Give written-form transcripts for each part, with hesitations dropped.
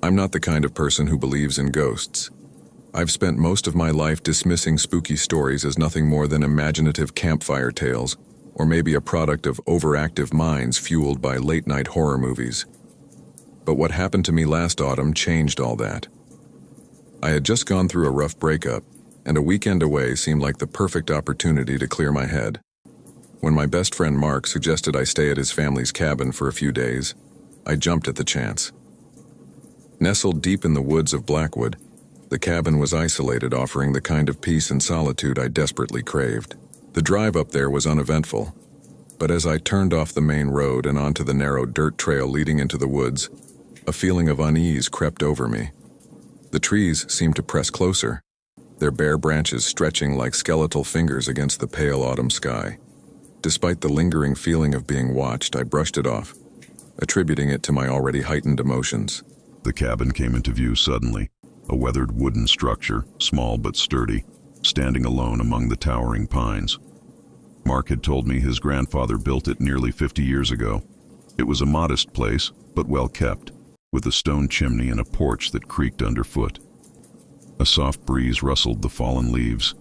I'm not the kind of person who believes in ghosts. I've spent most of my life dismissing spooky stories as nothing more than imaginative campfire tales, or maybe a product of overactive minds fueled by late-night horror movies. But what happened to me last autumn changed all that. I had just gone through a rough breakup, and a weekend away seemed like the perfect opportunity to clear my head. When my best friend Mark suggested I stay at his family's cabin for a few days, I jumped at the chance. Nestled deep in the woods of Blackwood, the cabin was isolated, offering the kind of peace and solitude I desperately craved. The drive up there was uneventful, but as I turned off the main road and onto the narrow dirt trail leading into the woods, a feeling of unease crept over me. The trees seemed to press closer, their bare branches stretching like skeletal fingers against the pale autumn sky. Despite the lingering feeling of being watched, I brushed it off, attributing it to my already heightened emotions. The cabin came into view suddenly, a weathered wooden structure, small but sturdy, standing alone among the towering pines. Mark had told me his grandfather built it nearly 50 years ago. It was a modest place, but well kept, with a stone chimney and a porch that creaked underfoot. A soft breeze rustled the fallen leaves,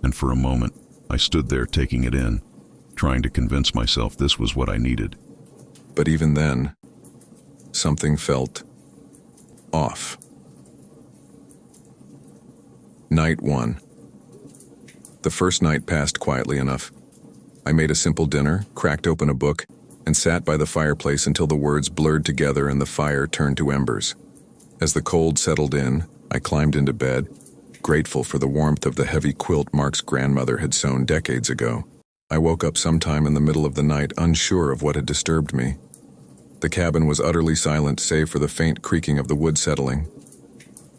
and for a moment I stood there taking it in, trying to convince myself this was what I needed. But even then, something felt off. Night 1. The first night passed quietly enough. I made a simple dinner, cracked open a book, and sat by the fireplace until the words blurred together and the fire turned to embers. As the cold settled in, I climbed into bed, grateful for the warmth of the heavy quilt Mark's grandmother had sewn decades ago. I woke up sometime in the middle of the night, unsure of what had disturbed me. The cabin was utterly silent save for the faint creaking of the wood settling.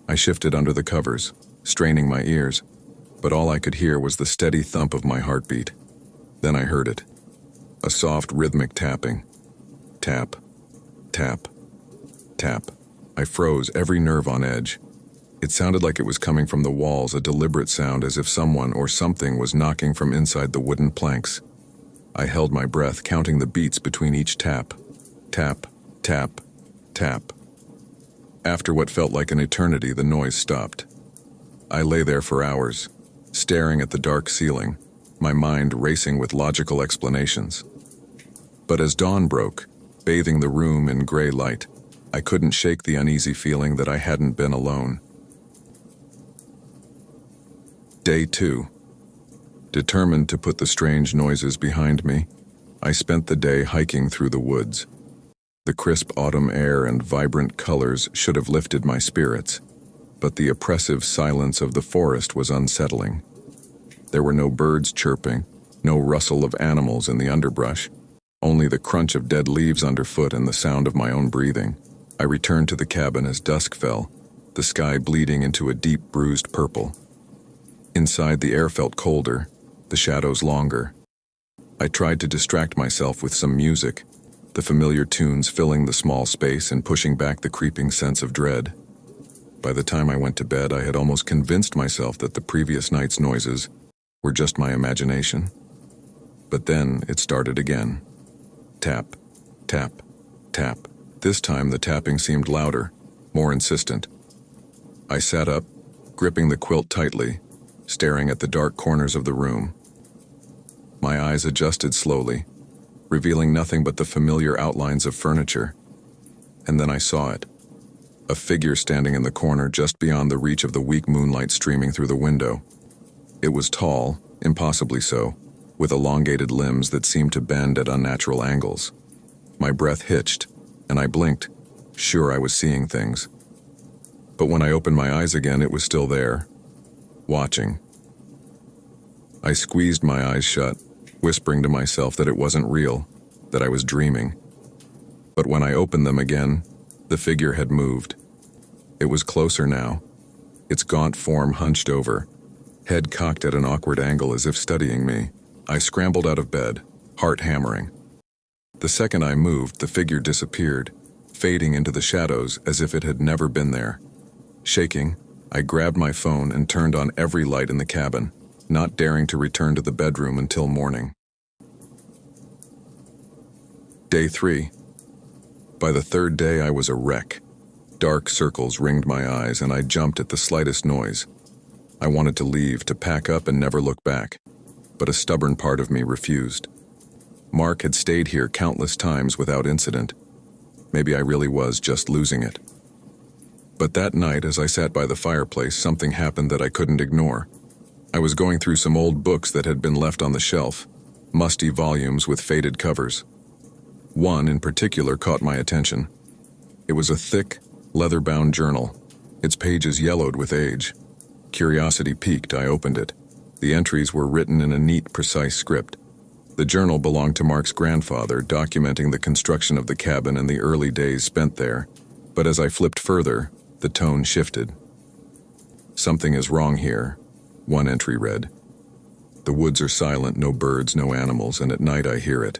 I shifted under the covers, straining my ears, but all I could hear was the steady thump of my heartbeat. Then I heard it. A soft, rhythmic tapping. Tap, tap, tap. I froze, every nerve on edge. It sounded like it was coming from the walls, a deliberate sound as if someone or something was knocking from inside the wooden planks. I held my breath, counting the beats between each tap. Tap, tap, tap. After what felt like an eternity, the noise stopped. I lay there for hours, staring at the dark ceiling, my mind racing with logical explanations. But as dawn broke, bathing the room in gray light, I couldn't shake the uneasy feeling that I hadn't been alone. Day 2. Determined to put the strange noises behind me, I spent the day hiking through the woods. The crisp autumn air and vibrant colors should have lifted my spirits, but the oppressive silence of the forest was unsettling. There were no birds chirping, no rustle of animals in the underbrush, only the crunch of dead leaves underfoot and the sound of my own breathing. I returned to the cabin as dusk fell, the sky bleeding into a deep bruised purple. Inside, the air felt colder, the shadows longer. I tried to distract myself with some music, the familiar tunes filling the small space and pushing back the creeping sense of dread. By the time I went to bed, I had almost convinced myself that the previous night's noises were just my imagination. But then it started again. Tap, tap, tap. This time the tapping seemed louder, more insistent. I sat up, gripping the quilt tightly, staring at the dark corners of the room. My eyes adjusted slowly, revealing nothing but the familiar outlines of furniture. And then I saw it. A figure standing in the corner just beyond the reach of the weak moonlight streaming through the window. It was tall, impossibly so, with elongated limbs that seemed to bend at unnatural angles. My breath hitched, and I blinked, sure I was seeing things. But when I opened my eyes again, it was still there, watching. I squeezed my eyes shut, whispering to myself that it wasn't real, that I was dreaming. But when I opened them again, the figure had moved. It was closer now, its gaunt form hunched over, head cocked at an awkward angle as if studying me. I scrambled out of bed, heart hammering. The second I moved, the figure disappeared, fading into the shadows as if it had never been there. Shaking, I grabbed my phone and turned on every light in the cabin, not daring to return to the bedroom until morning. Day 3. By the third day, I was a wreck. Dark circles ringed my eyes, and I jumped at the slightest noise. I wanted to leave, to pack up and never look back, but a stubborn part of me refused. Mark had stayed here countless times without incident. Maybe I really was just losing it. But that night, as I sat by the fireplace, something happened that I couldn't ignore. I was going through some old books that had been left on the shelf, musty volumes with faded covers. One in particular caught my attention. It was a thick, leather-bound journal, its pages yellowed with age. Curiosity piqued, I opened it. The entries were written in a neat, precise script. The journal belonged to Mark's grandfather, documenting the construction of the cabin and the early days spent there. But as I flipped further, the tone shifted. "Something is wrong here," one entry read. "The woods are silent, no birds, no animals, and at night I hear it.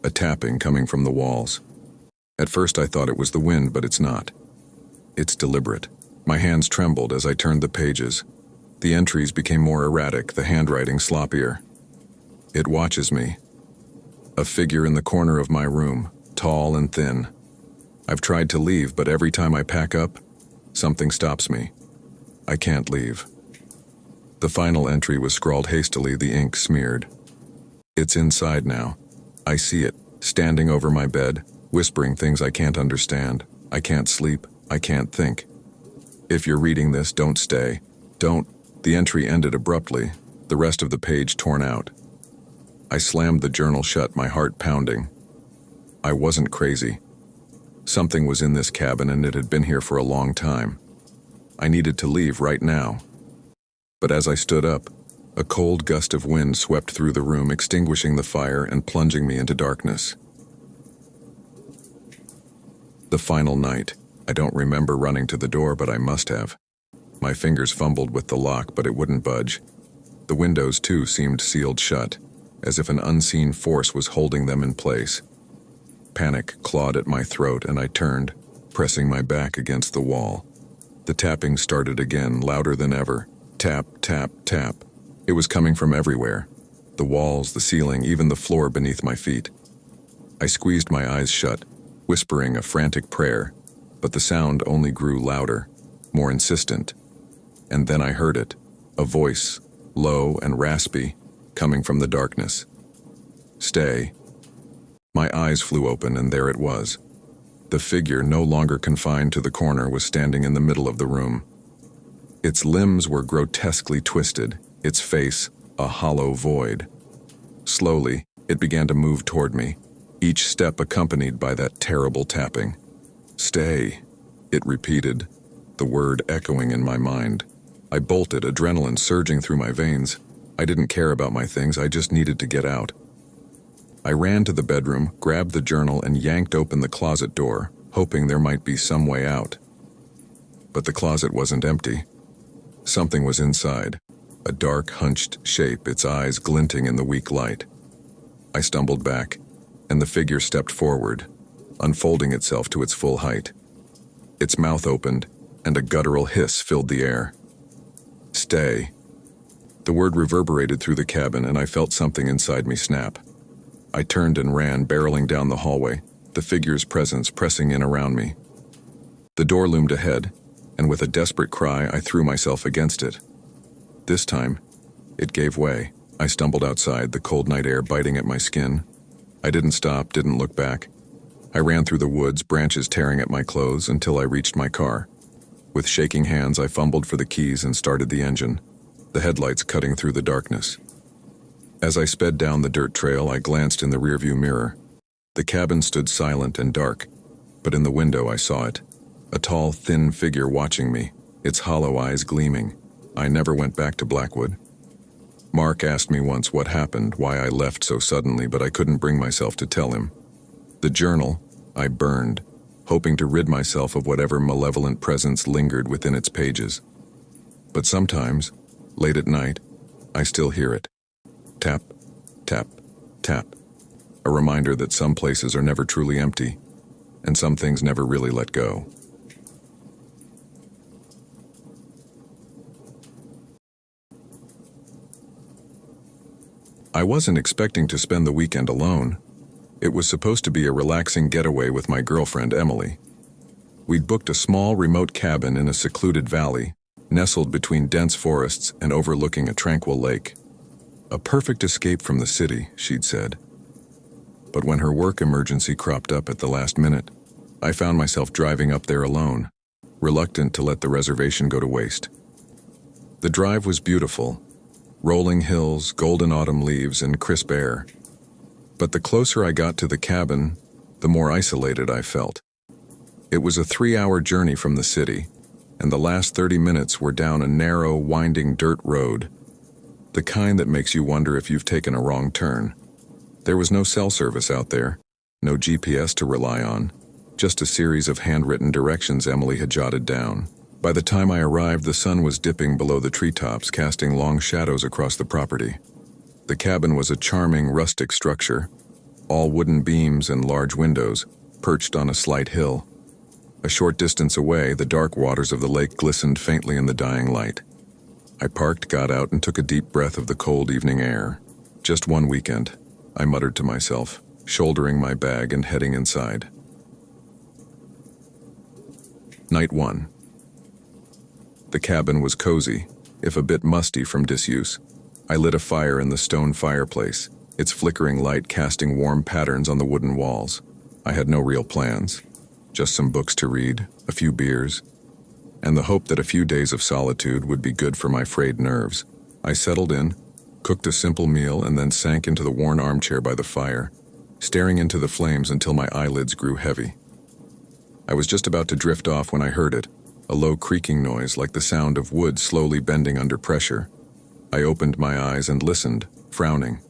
A tapping coming from the walls. At first I thought it was the wind, but it's not. It's deliberate." My hands trembled as I turned the pages. The entries became more erratic, the handwriting sloppier. "It watches me. A figure in the corner of my room, tall and thin. I've tried to leave, but every time I pack up, something stops me. I can't leave." The final entry was scrawled hastily, the ink smeared. "It's inside now. I see it, standing over my bed, whispering things I can't understand. I can't sleep. I can't think. If you're reading this, don't stay. Don't." The entry ended abruptly, the rest of the page torn out. I slammed the journal shut, my heart pounding. I wasn't crazy. Something was in this cabin, and it had been here for a long time. I needed to leave right now. But as I stood up, a cold gust of wind swept through the room, extinguishing the fire and plunging me into darkness. The final night. I don't remember running to the door, but I must have. My fingers fumbled with the lock, but it wouldn't budge. The windows, too, seemed sealed shut, as if an unseen force was holding them in place. Panic clawed at my throat, and I turned, pressing my back against the wall. The tapping started again, louder than ever. Tap, tap, tap. It was coming from everywhere. The walls, the ceiling, even the floor beneath my feet. I squeezed my eyes shut, whispering a frantic prayer, but the sound only grew louder, more insistent. And then I heard it, a voice, low and raspy, coming from the darkness. "Stay." My eyes flew open, and there it was. The figure, no longer confined to the corner, was standing in the middle of the room. Its limbs were grotesquely twisted, its face a hollow void. Slowly, it began to move toward me, each step accompanied by that terrible tapping. "Stay," it repeated, the word echoing in my mind. I bolted, adrenaline surging through my veins. I didn't care about my things, I just needed to get out. I ran to the bedroom, grabbed the journal, and yanked open the closet door, hoping there might be some way out. But the closet wasn't empty. Something was inside, a dark, hunched shape, its eyes glinting in the weak light. I stumbled back, and the figure stepped forward, unfolding itself to its full height. Its mouth opened, and a guttural hiss filled the air. "Stay." The word reverberated through the cabin, and I felt something inside me snap. I turned and ran, barreling down the hallway, the figure's presence pressing in around me. The door loomed ahead, and with a desperate cry, I threw myself against it. This time, it gave way. I stumbled outside, the cold night air biting at my skin. I didn't stop, didn't look back. I ran through the woods, branches tearing at my clothes, until I reached my car. With shaking hands, I fumbled for the keys and started the engine, the headlights cutting through the darkness. As I sped down the dirt trail, I glanced in the rearview mirror. The cabin stood silent and dark, but in the window I saw it. A tall, thin figure watching me, its hollow eyes gleaming. I never went back to Blackwood. Mark asked me once what happened, why I left so suddenly, but I couldn't bring myself to tell him. The journal, I burned, hoping to rid myself of whatever malevolent presence lingered within its pages. But sometimes, late at night, I still hear it. Tap, tap, tap. A reminder that some places are never truly empty, and some things never really let go. I wasn't expecting to spend the weekend alone. It was supposed to be a relaxing getaway with my girlfriend, Emily. We'd booked a small remote cabin in a secluded valley, nestled between dense forests and overlooking a tranquil lake. A perfect escape from the city, she'd said. But when her work emergency cropped up at the last minute, I found myself driving up there alone, reluctant to let the reservation go to waste. The drive was beautiful, rolling hills, golden autumn leaves, and crisp air. But the closer I got to the cabin, the more isolated I felt. It was a 3-hour journey from the city, and the last 30 minutes were down a narrow, winding dirt road, the kind that makes you wonder if you've taken a wrong turn. There was no cell service out there, no GPS to rely on, just a series of handwritten directions Emily had jotted down. By the time I arrived, the sun was dipping below the treetops, casting long shadows across the property. The cabin was a charming, rustic structure, all wooden beams and large windows, perched on a slight hill. A short distance away, the dark waters of the lake glistened faintly in the dying light. I parked, got out, and took a deep breath of the cold evening air. Just one weekend, I muttered to myself, shouldering my bag and heading inside. Night 1. The cabin was cozy, if a bit musty from disuse. I lit a fire in the stone fireplace, its flickering light casting warm patterns on the wooden walls. I had no real plans, just some books to read, a few beers, and the hope that a few days of solitude would be good for my frayed nerves. I settled in, cooked a simple meal, and then sank into the worn armchair by the fire, staring into the flames until my eyelids grew heavy. I was just about to drift off when I heard it, a low creaking noise like the sound of wood slowly bending under pressure. I opened my eyes and listened, frowning.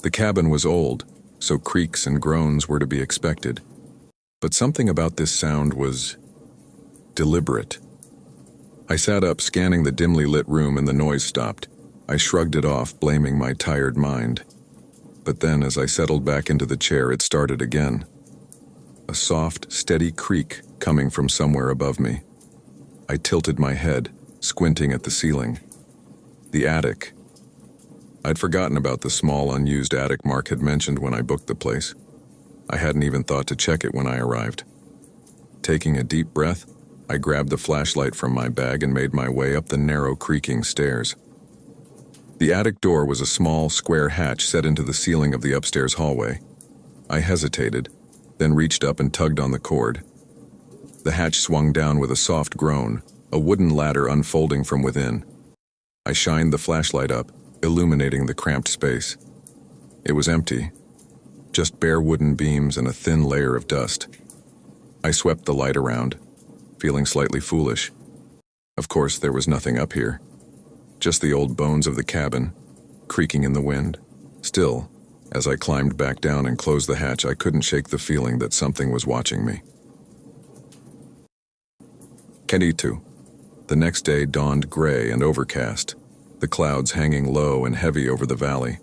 The cabin was old, so creaks and groans were to be expected. But something about this sound was deliberate. I sat up, scanning the dimly lit room, and the noise stopped. I shrugged it off, blaming my tired mind. But then, as I settled back into the chair, it started again. A soft, steady creak coming from somewhere above me. I tilted my head, squinting at the ceiling. The attic. I'd forgotten about the small, unused attic Mark had mentioned when I booked the place. I hadn't even thought to check it when I arrived. Taking a deep breath, I grabbed the flashlight from my bag and made my way up the narrow, creaking stairs. The attic door was a small, square hatch set into the ceiling of the upstairs hallway. I hesitated, then reached up and tugged on the cord. The hatch swung down with a soft groan, a wooden ladder unfolding from within. I shined the flashlight up, illuminating the cramped space. It was empty, just bare wooden beams and a thin layer of dust. I swept the light around, feeling slightly foolish. Of course, there was nothing up here, just the old bones of the cabin, creaking in the wind. Still, as I climbed back down and closed the hatch, I couldn't shake the feeling that something was watching me. Kenitu. The next day dawned gray and overcast, the clouds hanging low and heavy over the valley.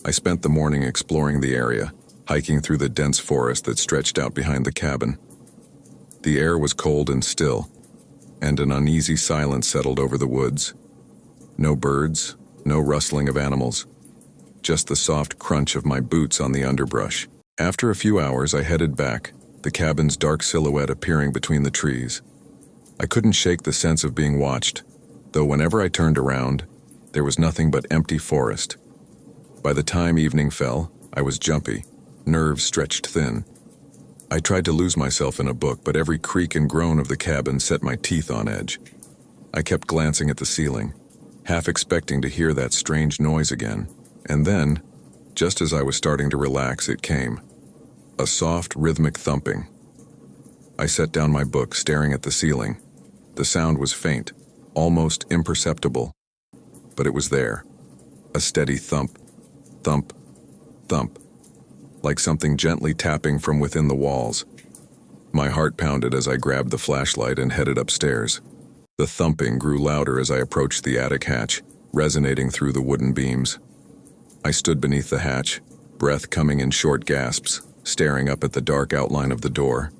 I spent the morning exploring the area, hiking through the dense forest that stretched out behind the cabin. The air was cold and still, and an uneasy silence settled over the woods. No birds, no rustling of animals, just the soft crunch of my boots on the underbrush. After a few hours, I headed back, the cabin's dark silhouette appearing between the trees. I couldn't shake the sense of being watched, though whenever I turned around, there was nothing but empty forest. By the time evening fell, I was jumpy, nerves stretched thin. I tried to lose myself in a book, but every creak and groan of the cabin set my teeth on edge. I kept glancing at the ceiling, half expecting to hear that strange noise again. And then, just as I was starting to relax, it came. A soft, rhythmic thumping. I set down my book, staring at the ceiling. The sound was faint, almost imperceptible, but it was there. A steady thump, thump, thump, like something gently tapping from within the walls. My heart pounded as I grabbed the flashlight and headed upstairs. The thumping grew louder as I approached the attic hatch, resonating through the wooden beams. I stood beneath the hatch, breath coming in short gasps, staring up at the dark outline of the door.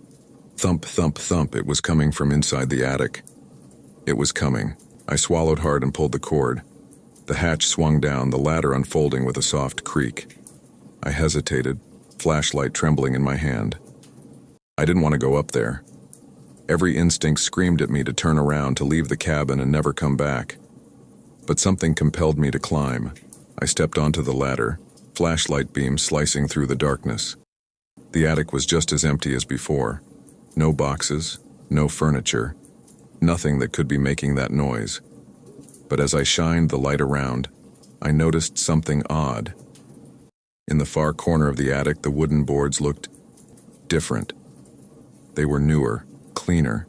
Thump, thump, thump, it was coming from inside the attic. It was coming. I swallowed hard and pulled the cord. The hatch swung down, the ladder unfolding with a soft creak. I hesitated, flashlight trembling in my hand. I didn't want to go up there. Every instinct screamed at me to turn around, to leave the cabin and never come back. But something compelled me to climb. I stepped onto the ladder, flashlight beam slicing through the darkness. The attic was just as empty as before. No boxes, no furniture, nothing that could be making that noise. But as I shined the light around, I noticed something odd. In the far corner of the attic, the wooden boards looked different. They were newer, cleaner,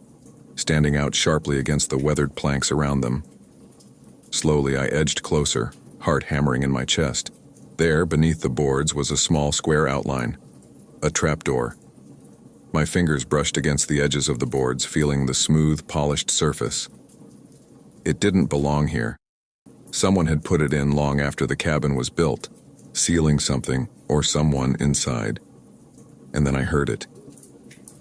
standing out sharply against the weathered planks around them. Slowly, I edged closer, heart hammering in my chest. There, beneath the boards, was a small square outline, a trapdoor. My fingers brushed against the edges of the boards, feeling the smooth, polished surface. It didn't belong here. Someone had put it in long after the cabin was built, sealing something or someone inside. And then I heard it.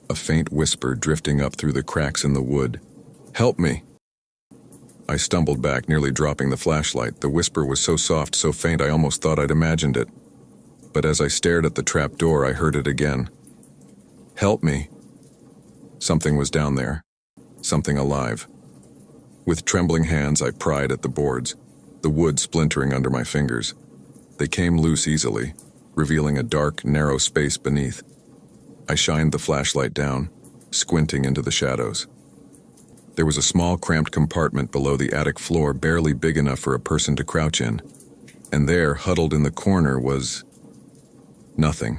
A faint whisper drifting up through the cracks in the wood. "Help me!" I stumbled back, nearly dropping the flashlight. The whisper was so soft, so faint, I almost thought I'd imagined it. But as I stared at the trap door, I heard it again. "Help me!" Something was down there. Something alive. With trembling hands, I pried at the boards, the wood splintering under my fingers. They came loose easily, revealing a dark, narrow space beneath. I shined the flashlight down, squinting into the shadows. There was a small, cramped compartment below the attic floor, barely big enough for a person to crouch in. And there, huddled in the corner, was nothing.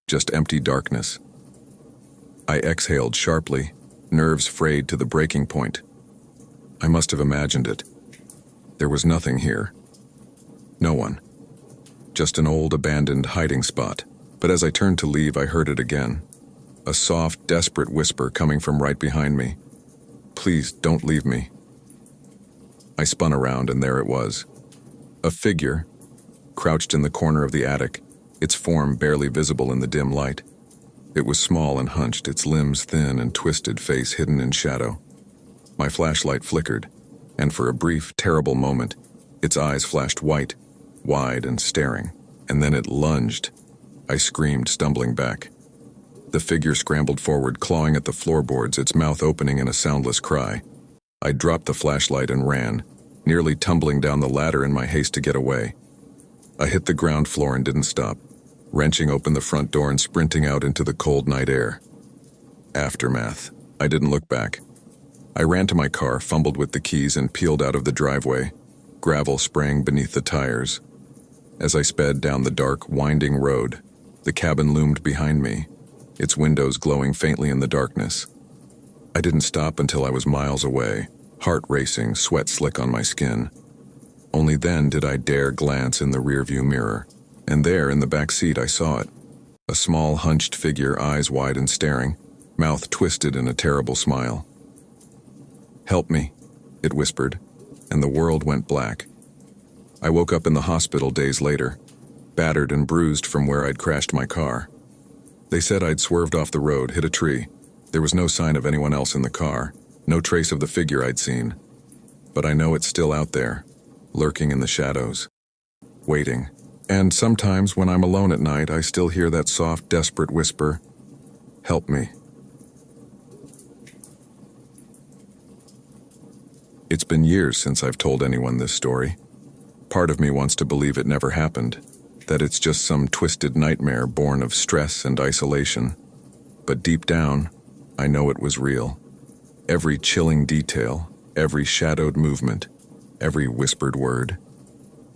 Just empty darkness. I exhaled sharply, nerves frayed to the breaking point. I must have imagined it. There was nothing here. No one. Just an old, abandoned hiding spot. But as I turned to leave, I heard it again. A soft, desperate whisper coming from right behind me. "Please, don't leave me." I spun around, and there it was. A figure, crouched in the corner of the attic, its form barely visible in the dim light. It was small and hunched, its limbs thin and twisted, face hidden in shadow. My flashlight flickered, and for a brief, terrible moment, its eyes flashed white, wide and staring, and then it lunged. I screamed, stumbling back. The figure scrambled forward, clawing at the floorboards, its mouth opening in a soundless cry. I dropped the flashlight and ran, nearly tumbling down the ladder in my haste to get away. I hit the ground floor and didn't stop, wrenching open the front door and sprinting out into the cold night air. Aftermath. I didn't look back. I ran to my car, fumbled with the keys, and peeled out of the driveway, gravel spraying beneath the tires. As I sped down the dark, winding road, the cabin loomed behind me, its windows glowing faintly in the darkness. I didn't stop until I was miles away, heart racing, sweat slick on my skin. Only then did I dare glance in the rearview mirror, and there in the back seat I saw it. A small, hunched figure, eyes wide and staring, mouth twisted in a terrible smile. "Help me," it whispered, and the world went black. I woke up in the hospital days later, battered and bruised from where I'd crashed my car. They said I'd swerved off the road, hit a tree. There was no sign of anyone else in the car, no trace of the figure I'd seen. But I know it's still out there, lurking in the shadows, waiting. And sometimes when I'm alone at night, I still hear that soft, desperate whisper, "Help me." It's been years since I've told anyone this story. Part of me wants to believe it never happened, that it's just some twisted nightmare born of stress and isolation. But deep down, I know it was real. Every chilling detail, every shadowed movement, every whispered word.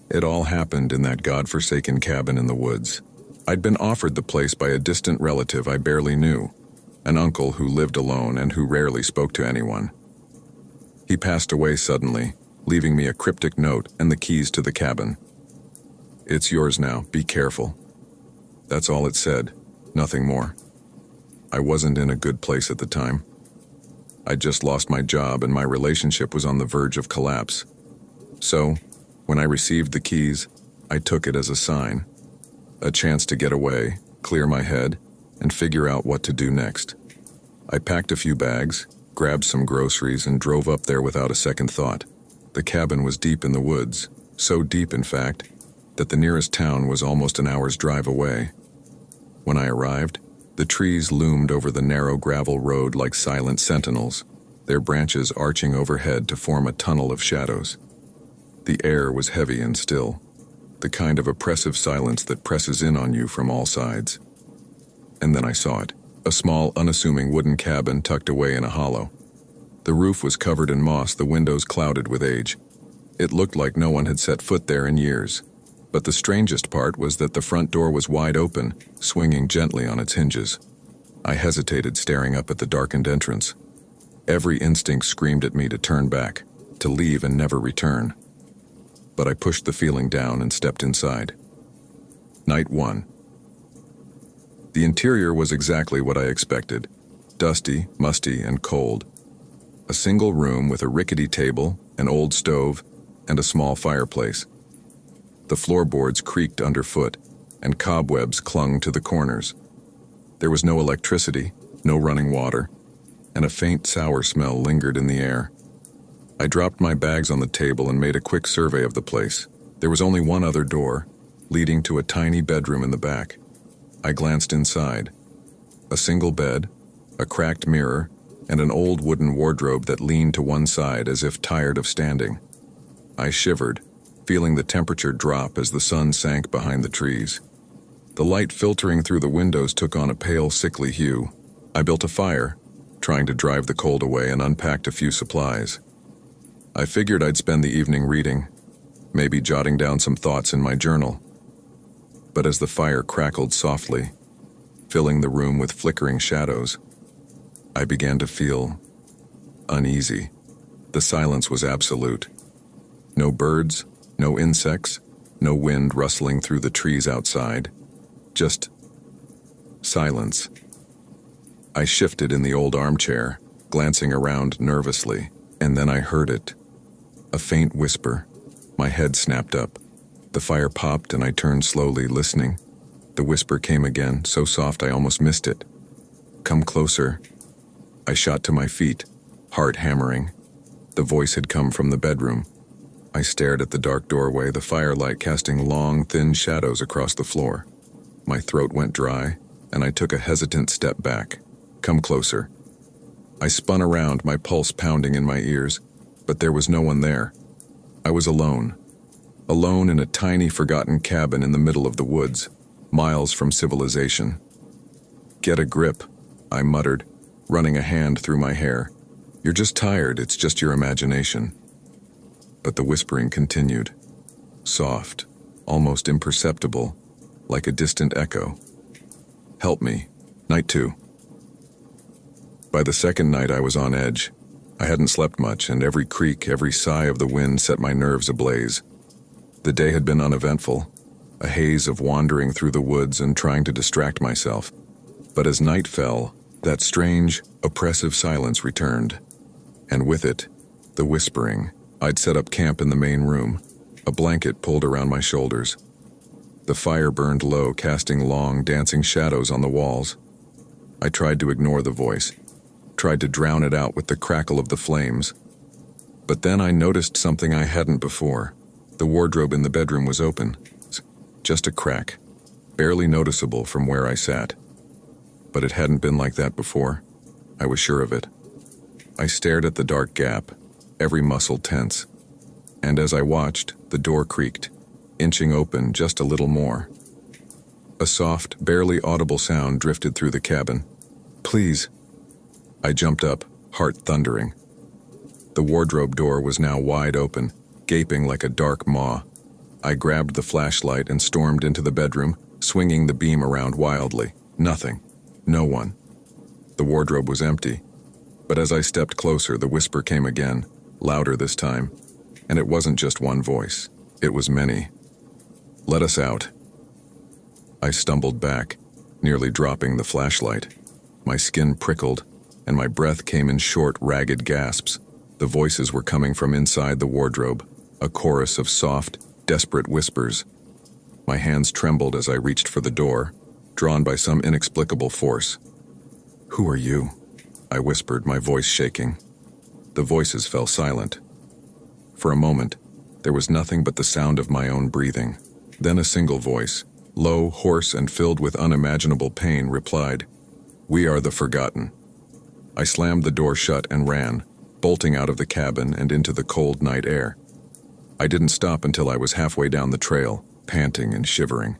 It all happened in that godforsaken cabin in the woods. I'd been offered the place by a distant relative I barely knew, an uncle who lived alone and who rarely spoke to anyone. He passed away suddenly, leaving me a cryptic note and the keys to the cabin. "It's yours now, be careful." That's all it said, nothing more. I wasn't in a good place at the time. I'd just lost my job and my relationship was on the verge of collapse. So, when I received the keys, I took it as a sign. A chance to get away, clear my head, and figure out what to do next. I packed a few bags, grabbed some groceries, and drove up there without a second thought. The cabin was deep in the woods, so deep, in fact, that the nearest town was almost an hour's drive away. When I arrived, The trees loomed over the narrow gravel road like silent sentinels, their branches arching overhead to form a tunnel of shadows. The air was heavy and still, the kind of oppressive silence that presses in on you from all sides. And then I saw it, a small, unassuming wooden cabin tucked away in a hollow. The roof was covered in moss, the windows clouded with age. It looked like no one had set foot there in years. But the strangest part was that the front door was wide open, swinging gently on its hinges. I hesitated, staring up at the darkened entrance. Every instinct screamed at me to turn back, to leave and never return. But I pushed the feeling down and stepped inside. Night 1. The interior was exactly what I expected. Dusty, musty, and cold. A single room with a rickety table, an old stove, and a small fireplace. The floorboards creaked underfoot, and cobwebs clung to the corners. There was no electricity, no running water, and a faint sour smell lingered in the air. I dropped my bags on the table and made a quick survey of the place. There was only one other door, leading to a tiny bedroom in the back. I glanced inside. A single bed, a cracked mirror, and an old wooden wardrobe that leaned to one side as if tired of standing. I shivered, feeling the temperature drop as the sun sank behind the trees. The light filtering through the windows took on a pale, sickly hue. I built a fire, trying to drive the cold away, and unpacked a few supplies. I figured I'd spend the evening reading, maybe jotting down some thoughts in my journal. But as the fire crackled softly, filling the room with flickering shadows, I began to feel uneasy. The silence was absolute. No birds, no insects, no wind rustling through the trees outside. Just silence. I shifted in the old armchair, glancing around nervously, and then I heard it. A faint whisper. My head snapped up. The fire popped and I turned slowly, listening. The whisper came again, so soft I almost missed it. "Come closer." I shot to my feet, heart hammering. The voice had come from the bedroom. I stared at the dark doorway, the firelight casting long, thin shadows across the floor. My throat went dry, and I took a hesitant step back. "Come closer." I spun around, my pulse pounding in my ears, but there was no one there. I was alone. Alone in a tiny, forgotten cabin in the middle of the woods, miles from civilization. "Get a grip," I muttered, running a hand through my hair. "You're just tired, it's just your imagination." But the whispering continued. Soft, almost imperceptible, like a distant echo. "Help me." Night 2. By the second night I was on edge. I hadn't slept much, and every creak, every sigh of the wind set my nerves ablaze. The day had been uneventful, a haze of wandering through the woods and trying to distract myself. But as night fell, that strange, oppressive silence returned. And with it, the whispering. I'd set up camp in the main room, a blanket pulled around my shoulders. The fire burned low, casting long, dancing shadows on the walls. I tried to ignore the voice, tried to drown it out with the crackle of the flames. But then I noticed something I hadn't before. The wardrobe in the bedroom was open. Just a crack, barely noticeable from where I sat. But it hadn't been like that before. I was sure of it. I stared at the dark gap, every muscle tense. And as I watched, the door creaked, inching open just a little more. A soft, barely audible sound drifted through the cabin. "Please." I jumped up, heart thundering. The wardrobe door was now wide open, gaping like a dark maw. I grabbed the flashlight and stormed into the bedroom, swinging the beam around wildly. Nothing. No one. The wardrobe was empty. But as I stepped closer, the whisper came again, louder this time. And it wasn't just one voice. It was many. "Let us out." I stumbled back, nearly dropping the flashlight. My skin prickled, and my breath came in short, ragged gasps. The voices were coming from inside the wardrobe, a chorus of soft, desperate whispers. My hands trembled as I reached for the door, drawn by some inexplicable force. "Who are you?" I whispered, my voice shaking. The voices fell silent. For a moment, there was nothing but the sound of my own breathing. Then a single voice, low, hoarse, and filled with unimaginable pain, replied, We are the Forgotten. I slammed the door shut and ran, bolting out of the cabin and into the cold night air. I didn't stop until I was halfway down the trail, panting and shivering.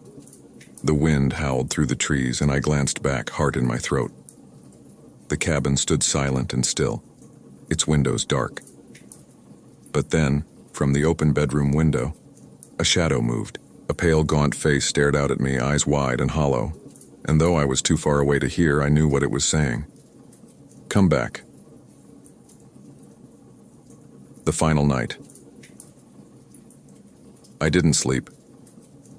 The wind howled through the trees and I glanced back, heart in my throat. The cabin stood silent and still, its windows dark. But then, from the open bedroom window, a shadow moved. A pale, gaunt face stared out at me, eyes wide and hollow, and though I was too far away to hear, I knew what it was saying. Come back. The final night. I didn't sleep.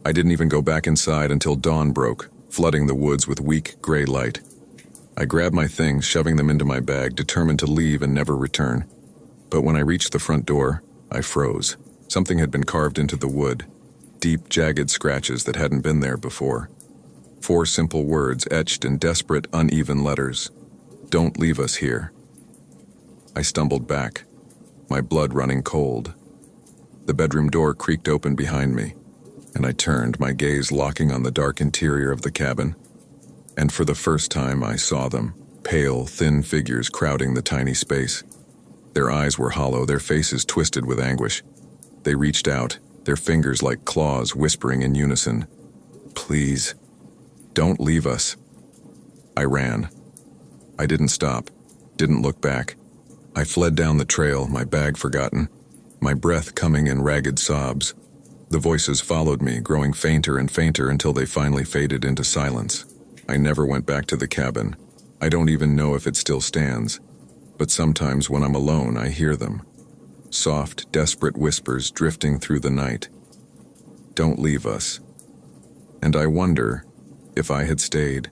I didn't even go back inside until dawn broke, flooding the woods with weak, gray light. I grabbed my things, shoving them into my bag, determined to leave and never return. But when I reached the front door, I froze. Something had been carved into the wood, deep, jagged scratches that hadn't been there before. 4 simple words etched in desperate, uneven letters. Don't leave us here. I stumbled back, my blood running cold. The bedroom door creaked open behind me, and I turned, my gaze locking on the dark interior of the cabin. And for the first time I saw them, pale, thin figures crowding the tiny space. Their eyes were hollow, their faces twisted with anguish. They reached out, their fingers like claws whispering in unison. Please, don't leave us. I ran. I didn't stop, didn't look back. I fled down the trail, my bag forgotten, my breath coming in ragged sobs. The voices followed me, growing fainter and fainter until they finally faded into silence. I never went back to the cabin. I don't even know if it still stands. But sometimes when I'm alone, I hear them. Soft, desperate whispers drifting through the night. Don't leave us. And I wonder, if I had stayed,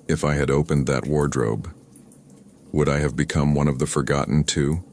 if I had opened that wardrobe, would I have become one of the Forgotten too?